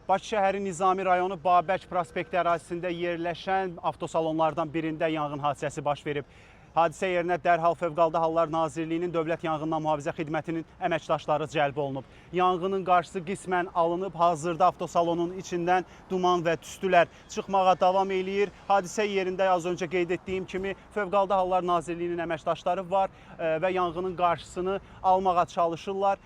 Bakı şəhəri Nizami rayonu Babək prospekti ərazisində yerləşən avtosalonlardan birində yanğın hadisəsi baş verib. Hadisə yerinə dərhal Fövqəladə Hallar Nazirliyinin Dövlət Yanğından Mühafizə Xidmətinin əməkdaşları cəlb olunub. Yanğının qarşısı qismən alınıb, hazırda avtosalonun içindən duman və tüstülər çıxmağa davam eləyir. Hadisə yerində az öncə qeyd etdiyim kimi Fövqəladə Hallar Nazirliyinin əməkdaşları var və yanğının qarşısını almağa çalışırlar.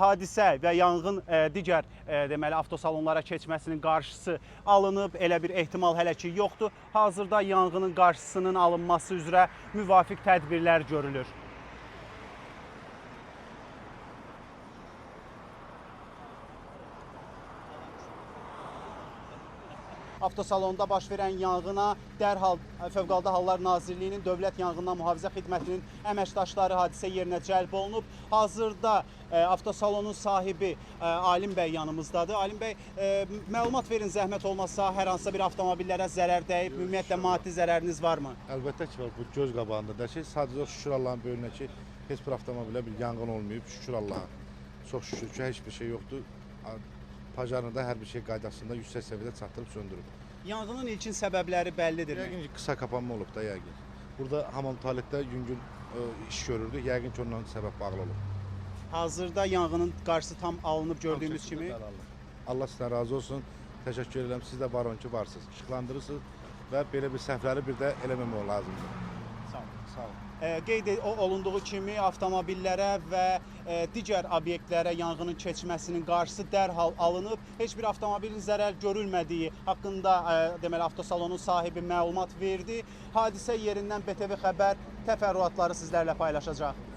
Hadisə və yanğın digər deməli avtosalonlara keçməsinin qarşısı alınıb. Elə bir ehtimal hələ ki yoxdur. Hazırda yanğının qarşısının alınması üzrə müvafiq tədbirlər görülür. Avtosalonda baş verən yanğına dərhal Fövqəladə Hallar Nazirliyinin Dövlət Yanğından Mühafizə Xidmətinin əməkdaşları hadisə yerinə cəlb olunub. Hazırda avtosalonun sahibi Alim bəy yanımızdadır. Alim bəy, məlumat verin zəhmət olmazsa, hər hansısa bir avtomobillərə zərər dəyib, ümumiyyətlə maddi zərəriniz varmı? Əlbəttə ki var, bu göz qabağındadır ki, sadəcə şükür Allahın böyünə ki, heç bir avtomobilə bir yanğın olmayıb, şükür Allah'a. Çox şükür ki, heç bir şey yoxdur. Pajarını da hər bir şey qaydasında yüksək səviyyədə çatdırıb söndürüb. Yanğının ilkin səbəbləri bəllidir mi? Yəqin ki, qısa kapanma olub da yəqin. Burada hamam tualetdə yüngül iş görürdü, yəqin ki, ondan səbəb bağlı olub. Hazırda yanğının qarşısı tam alınıb gördüyümüz kimi. Allah sizdən razı olsun, təşəkkür edirəm. Siz də var ki, varsınız, işıqlandırırsınız və belə bir səhvləri bir də eləməmək lazımdır. Sağ olun. Sağ olun. Qeyd olunduğu kimi avtomobillərə və digər obyektlərə yanğının keçməsinin qarşısı dərhal alınıb. Heç bir avtomobilin zərər görülmədiyi haqqında deməli avtosalonun sahibi məlumat verdi. Hadisə yerindən BTV Xəbər təfərrüatları sizlərlə paylaşacaq.